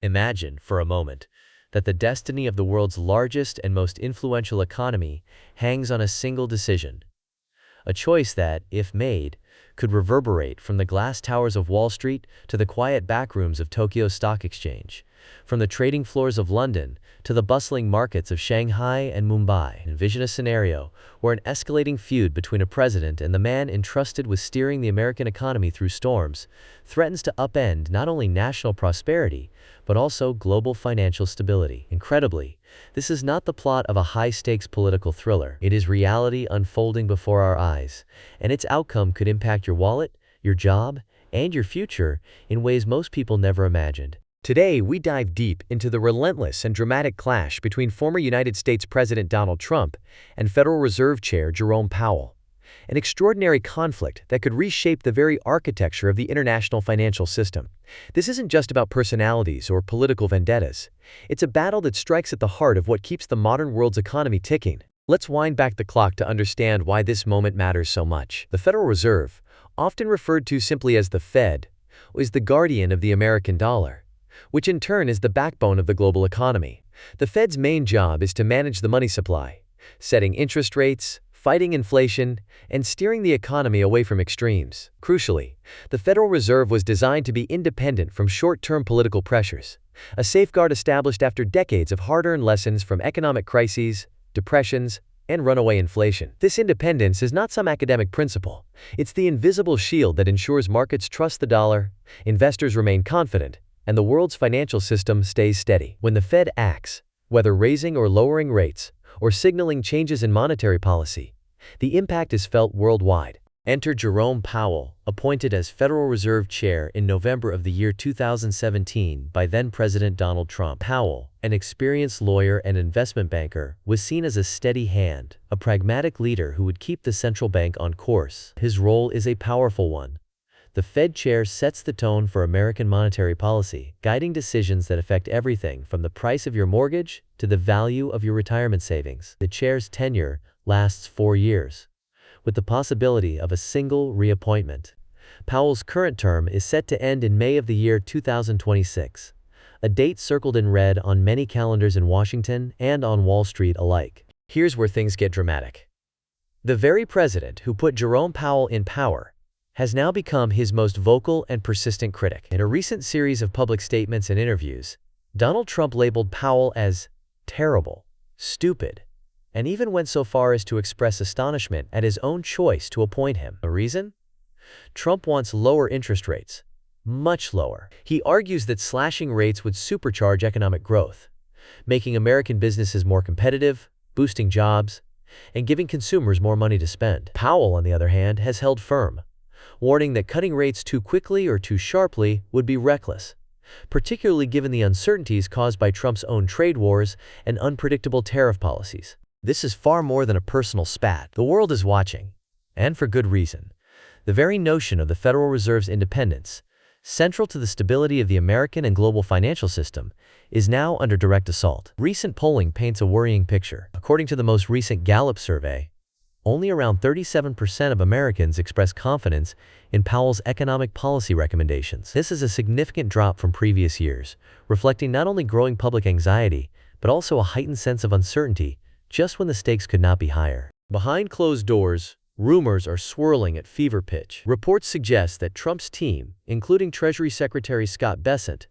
Imagine, for a moment, that the destiny of the world's largest and most influential economy hangs on a single decision. A choice that, if made, could reverberate from the glass towers of Wall Street to the quiet backrooms of Tokyo's stock exchange, from the trading floors of London to the bustling markets of Shanghai and Mumbai. Envision a scenario where an escalating feud between a president and the man entrusted with steering the American economy through storms threatens to upend not only national prosperity, but also global financial stability. Incredibly, this is not the plot of a high-stakes political thriller. It is reality unfolding before our eyes, and its outcome could impact your wallet, your job, and your future in ways most people never imagined. Today, we dive deep into the relentless and dramatic clash between former United States President Donald Trump and Federal Reserve Chair Jerome Powell, an extraordinary conflict that could reshape the very architecture of the international financial system. This isn't just about personalities or political vendettas. It's a battle that strikes at the heart of what keeps the modern world's economy ticking. Let's wind back the clock to understand why this moment matters so much. The Federal Reserve, often referred to simply as the Fed, is the guardian of the American dollar, which in turn is the backbone of the global economy. The Fed's main job is to manage the money supply, setting interest rates, fighting inflation, and steering the economy away from extremes. Crucially, the Federal Reserve was designed to be independent from short-term political pressures, a safeguard established after decades of hard-earned lessons from economic crises, depressions, and runaway inflation. This independence is not some academic principle. It's the invisible shield that ensures markets trust the dollar, investors remain confident, and the world's financial system stays steady. When the Fed acts, whether raising or lowering rates, or signaling changes in monetary policy, the impact is felt worldwide. Enter Jerome Powell, appointed as Federal Reserve Chair in November of the year 2017 by then-President Donald Trump. Powell, an experienced lawyer and investment banker, was seen as a steady hand, a pragmatic leader who would keep the central bank on course. His role is a powerful one. The Fed chair sets the tone for American monetary policy, guiding decisions that affect everything from the price of your mortgage to the value of your retirement savings. The chair's tenure lasts 4 years, with the possibility of a single reappointment. Powell's current term is set to end in May of the year 2026, a date circled in red on many calendars in Washington and on Wall Street alike. Here's where things get dramatic. The very president who put Jerome Powell in power has now become his most vocal and persistent critic. In a recent series of public statements and interviews, Donald Trump labeled Powell as terrible, stupid, and even went so far as to express astonishment at his own choice to appoint him. A reason? Trump wants lower interest rates, much lower. He argues that slashing rates would supercharge economic growth, making American businesses more competitive, boosting jobs, and giving consumers more money to spend. Powell, on the other hand, has held firm, warning that cutting rates too quickly or too sharply would be reckless, particularly given the uncertainties caused by Trump's own trade wars and unpredictable tariff policies. This is far more than a personal spat. The world is watching, and for good reason. The very notion of the Federal Reserve's independence, central to the stability of the American and global financial system, is now under direct assault. Recent polling paints a worrying picture. According to the most recent Gallup survey, only around 37% of Americans express confidence in Powell's economic policy recommendations. This is a significant drop from previous years, reflecting not only growing public anxiety, but also a heightened sense of uncertainty just when the stakes could not be higher. Behind closed doors, rumors are swirling at fever pitch. Reports suggest that Trump's team, including Treasury Secretary Scott Bessent,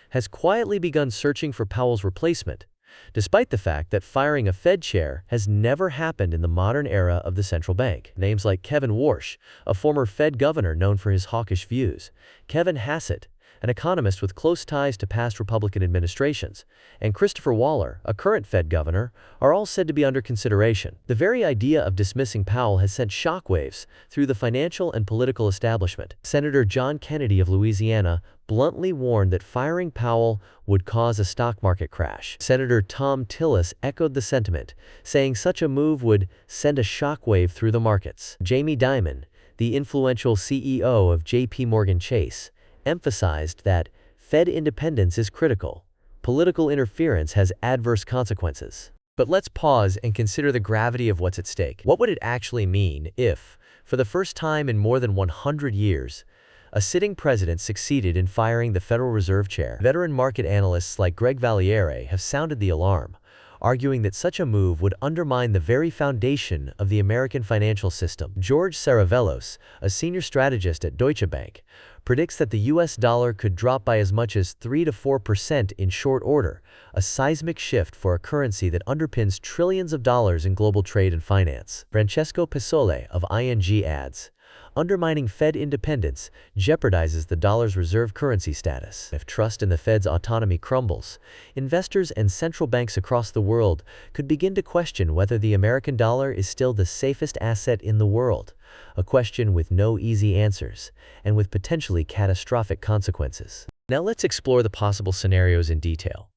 has quietly begun searching for Powell's replacement, despite the fact that firing a Fed chair has never happened in the modern era of the central bank. Names like Kevin Warsh, a former Fed governor known for his hawkish views, Kevin Hassett, an economist with close ties to past Republican administrations, and Christopher Waller, a current Fed governor, are all said to be under consideration. The very idea of dismissing Powell has sent shockwaves through the financial and political establishment. Senator John Kennedy of Louisiana bluntly warned that firing Powell would cause a stock market crash. Senator Tom Tillis echoed the sentiment, saying such a move would send a shockwave through the markets. Jamie Dimon, the influential CEO of J.P. Morgan Chase, emphasized that Fed independence is critical. Political interference has adverse consequences. But let's pause and consider the gravity of what's at stake. What would it actually mean if, for the first time in more than 100 years, A sitting president succeeded in firing the Federal Reserve Chair. Veteran market analysts like Greg Valliere have sounded the alarm, arguing that such a move would undermine the very foundation of the American financial system. George Saravelos, a senior strategist at Deutsche Bank, predicts that the US dollar could drop by as much as 3 to 4% in short order, a seismic shift for a currency that underpins trillions of dollars in global trade and finance. Francesco Pesole of ING adds, undermining Fed independence jeopardizes the dollar's reserve currency status. If trust in the Fed's autonomy crumbles, investors and central banks across the world could begin to question whether the American dollar is still the safest asset in the world, a question with no easy answers and with potentially catastrophic consequences. Now let's explore the possible scenarios in detail.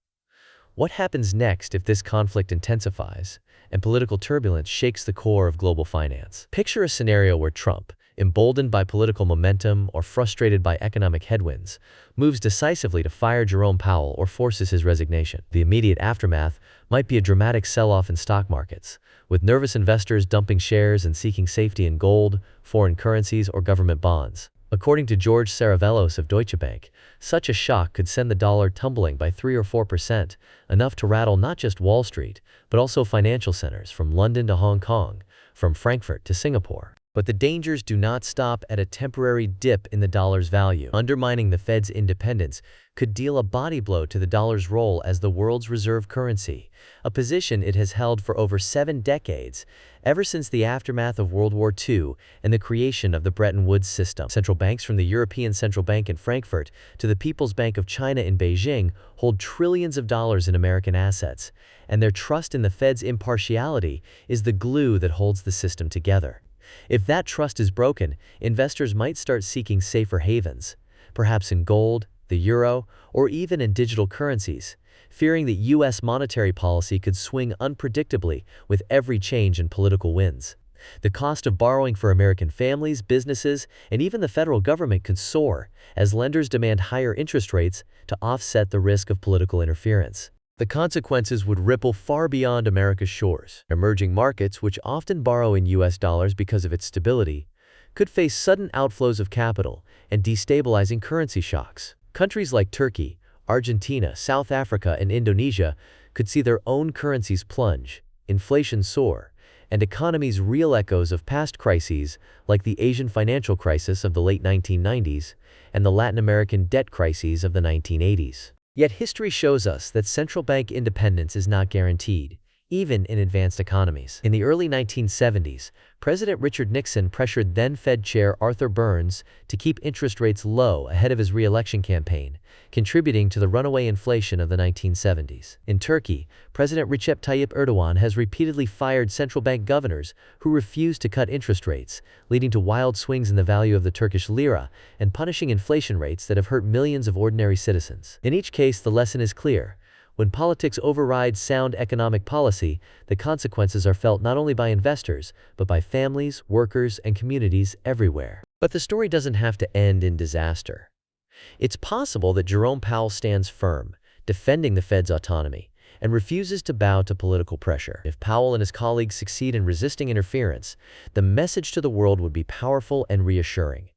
What happens next if this conflict intensifies and political turbulence shakes the core of global finance? Picture a scenario where Trump, emboldened by political momentum or frustrated by economic headwinds, moves decisively to fire Jerome Powell or forces his resignation. The immediate aftermath might be a dramatic sell-off in stock markets, with nervous investors dumping shares and seeking safety in gold, foreign currencies, or government bonds. According to George Saravelos of Deutsche Bank, such a shock could send the dollar tumbling by 3 or 4%, enough to rattle not just Wall Street, but also financial centers from London to Hong Kong, from Frankfurt to Singapore. But the dangers do not stop at a temporary dip in the dollar's value. Undermining the Fed's independence could deal a body blow to the dollar's role as the world's reserve currency, a position it has held for over 7 decades, ever since the aftermath of World War II and the creation of the Bretton Woods system. Central banks from the European Central Bank in Frankfurt to the People's Bank of China in Beijing hold trillions of dollars in American assets, and their trust in the Fed's impartiality is the glue that holds the system together. If that trust is broken, investors might start seeking safer havens, perhaps in gold, the euro, or even in digital currencies, fearing that U.S. monetary policy could swing unpredictably with every change in political winds. The cost of borrowing for American families, businesses, and even the federal government could soar as lenders demand higher interest rates to offset the risk of political interference. The consequences would ripple far beyond America's shores. Emerging markets, which often borrow in U.S. dollars because of its stability, could face sudden outflows of capital and destabilizing currency shocks. Countries like Turkey, Argentina, South Africa, and Indonesia could see their own currencies plunge, inflation soar, and economies reel echoes of past crises like the Asian financial crisis of the late 1990s and the Latin American debt crises of the 1980s. Yet history shows us that central bank independence is not guaranteed, even in advanced economies. In the early 1970s, President Richard Nixon pressured then-Fed Chair Arthur Burns to keep interest rates low ahead of his re-election campaign, contributing to the runaway inflation of the 1970s. In Turkey, President Recep Tayyip Erdogan has repeatedly fired central bank governors who refused to cut interest rates, leading to wild swings in the value of the Turkish lira and punishing inflation rates that have hurt millions of ordinary citizens. In each case, the lesson is clear. When politics overrides sound economic policy, the consequences are felt not only by investors, but by families, workers, and communities everywhere. But the story doesn't have to end in disaster. It's possible that Jerome Powell stands firm, defending the Fed's autonomy, and refuses to bow to political pressure. If Powell and his colleagues succeed in resisting interference, the message to the world would be powerful and reassuring.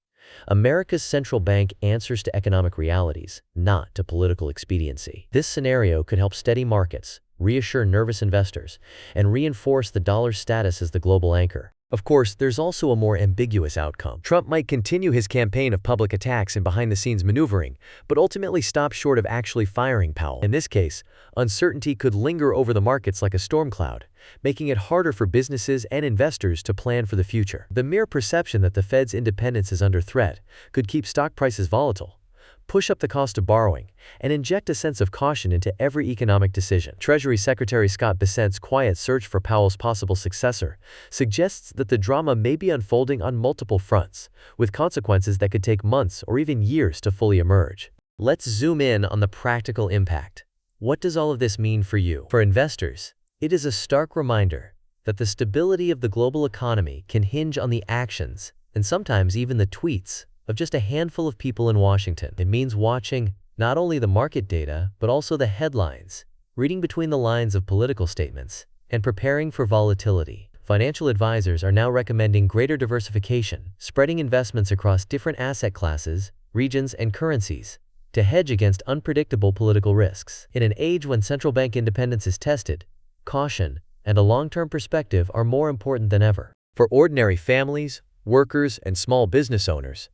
America's central bank answers to economic realities, not to political expediency. This scenario could help steady markets, reassure nervous investors, and reinforce the dollar's status as the global anchor. Of course, there's also a more ambiguous outcome. Trump might continue his campaign of public attacks and behind-the-scenes maneuvering, but ultimately stop short of actually firing Powell. In this case, uncertainty could linger over the markets like a storm cloud, making it harder for businesses and investors to plan for the future. The mere perception that the Fed's independence is under threat could keep stock prices volatile, push up the cost of borrowing, and inject a sense of caution into every economic decision. Treasury Secretary Scott Bessent's quiet search for Powell's possible successor suggests that the drama may be unfolding on multiple fronts, with consequences that could take months or even years to fully emerge. Let's zoom in on the practical impact. What does all of this mean for you? For investors, it is a stark reminder that the stability of the global economy can hinge on the actions, and sometimes even the tweets, of just a handful of people in Washington. It means watching not only the market data, but also the headlines, reading between the lines of political statements, and preparing for volatility. Financial advisors are now recommending greater diversification, spreading investments across different asset classes, regions, and currencies to hedge against unpredictable political risks. In an age when central bank independence is tested, caution and a long-term perspective are more important than ever. For ordinary families, workers, and small business owners,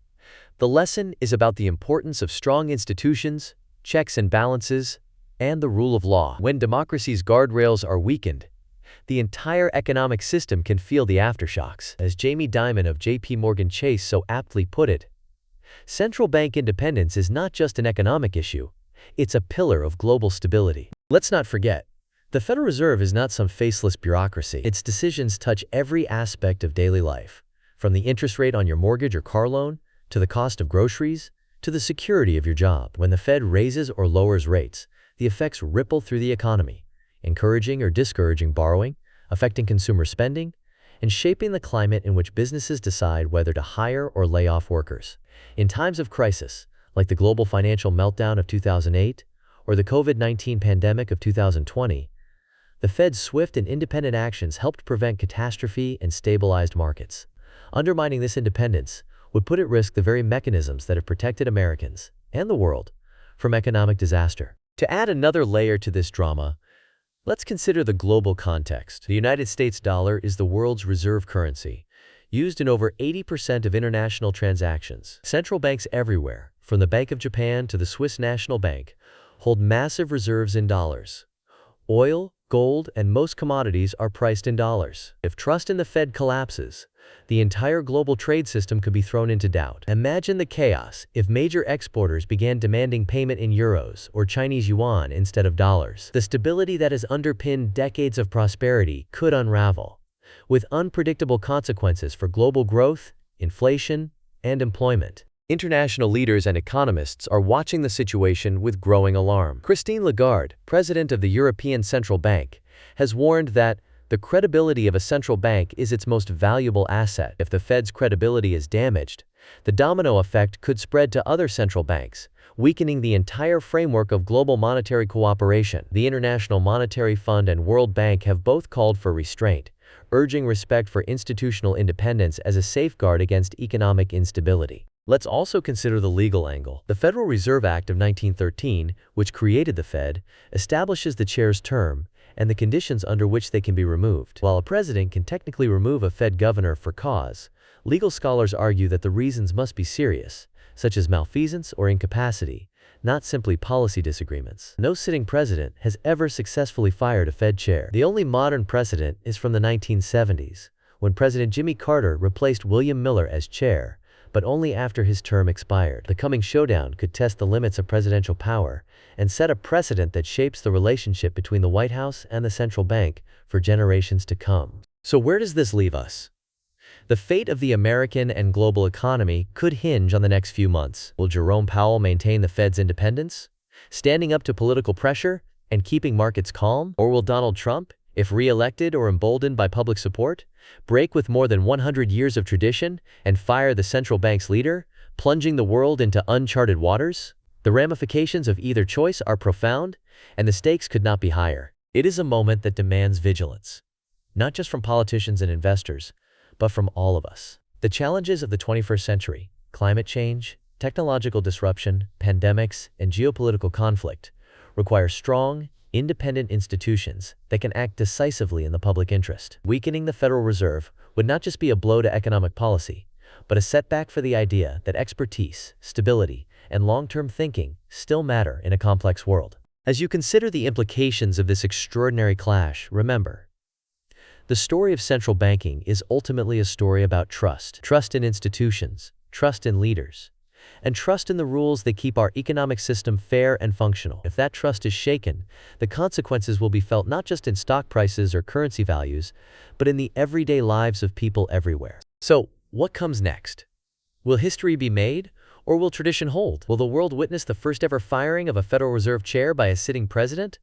the lesson is about the importance of strong institutions, checks and balances, and the rule of law. When democracy's guardrails are weakened, the entire economic system can feel the aftershocks. As Jamie Dimon of J.P. Morgan Chase so aptly put it, central bank independence is not just an economic issue, it's a pillar of global stability. Let's not forget, the Federal Reserve is not some faceless bureaucracy. Its decisions touch every aspect of daily life, from the interest rate on your mortgage or car loan, to the cost of groceries, to the security of your job. When the Fed raises or lowers rates, the effects ripple through the economy, encouraging or discouraging borrowing, affecting consumer spending, and shaping the climate in which businesses decide whether to hire or lay off workers. In times of crisis, like the global financial meltdown of 2008 or the COVID-19 pandemic of 2020, the Fed's swift and independent actions helped prevent catastrophe and stabilized markets. Undermining this independence would put at risk the very mechanisms that have protected Americans and the world from economic disaster. To add another layer to this drama, let's consider the global context. The United States dollar is the world's reserve currency, used in over 80% of international transactions. Central banks everywhere, from the Bank of Japan to the Swiss National Bank, hold massive reserves in dollars. Oil, gold, and most commodities are priced in dollars. If trust in the Fed collapses, the entire global trade system could be thrown into doubt. Imagine the chaos if major exporters began demanding payment in euros or Chinese yuan instead of dollars. The stability that has underpinned decades of prosperity could unravel, with unpredictable consequences for global growth, inflation, and employment. International leaders and economists are watching the situation with growing alarm. Christine Lagarde, president of the European Central Bank, has warned that the credibility of a central bank is its most valuable asset. If the Fed's credibility is damaged, the domino effect could spread to other central banks, weakening the entire framework of global monetary cooperation. The International Monetary Fund and World Bank have both called for restraint, urging respect for institutional independence as a safeguard against economic instability. Let's also consider the legal angle. The Federal Reserve Act of 1913, which created the Fed, establishes the chair's term and the conditions under which they can be removed. While a president can technically remove a Fed governor for cause, legal scholars argue that the reasons must be serious, such as malfeasance or incapacity, not simply policy disagreements. No sitting president has ever successfully fired a Fed chair. The only modern precedent is from the 1970s, when President Jimmy Carter replaced William Miller as chair, but only after his term expired. The coming showdown could test the limits of presidential power and set a precedent that shapes the relationship between the White House and the central bank for generations to come. So where does this leave us? The fate of the American and global economy could hinge on the next few months. Will Jerome Powell maintain the Fed's independence, standing up to political pressure and keeping markets calm? Or will Donald Trump, if re-elected or emboldened by public support, break with more than 100 years of tradition and fire the central bank's leader, plunging the world into uncharted waters? The ramifications of either choice are profound, and the stakes could not be higher. It is a moment that demands vigilance, not just from politicians and investors, but from all of us. The challenges of the 21st century, climate change, technological disruption, pandemics, and geopolitical conflict, require strong, independent institutions that can act decisively in the public interest. Weakening the Federal Reserve would not just be a blow to economic policy, but a setback for the idea that expertise, stability, and long-term thinking still matter in a complex world. As you consider the implications of this extraordinary clash, remember, the story of central banking is ultimately a story about trust. Trust in institutions, trust in leaders, and trust in the rules that keep our economic system fair and functional. If that trust is shaken, the consequences will be felt not just in stock prices or currency values, but in the everyday lives of people everywhere. So, what comes next? Will history be made, or will tradition hold? Will the world witness the first ever firing of a Federal Reserve chair by a sitting president?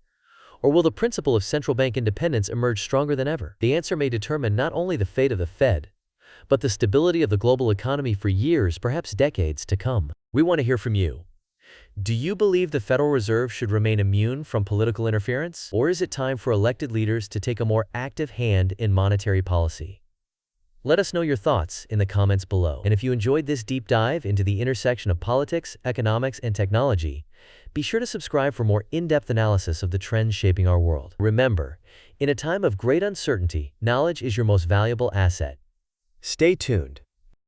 Or will the principle of central bank independence emerge stronger than ever? The answer may determine not only the fate of the Fed, but the stability of the global economy for years, perhaps decades to come. We want to hear from you. Do you believe the Federal Reserve should remain immune from political interference? Or is it time for elected leaders to take a more active hand in monetary policy? Let us know your thoughts in the comments below. And if you enjoyed this deep dive into the intersection of politics, economics, and technology, be sure to subscribe for more in-depth analysis of the trends shaping our world. Remember, in a time of great uncertainty, knowledge is your most valuable asset. Stay tuned.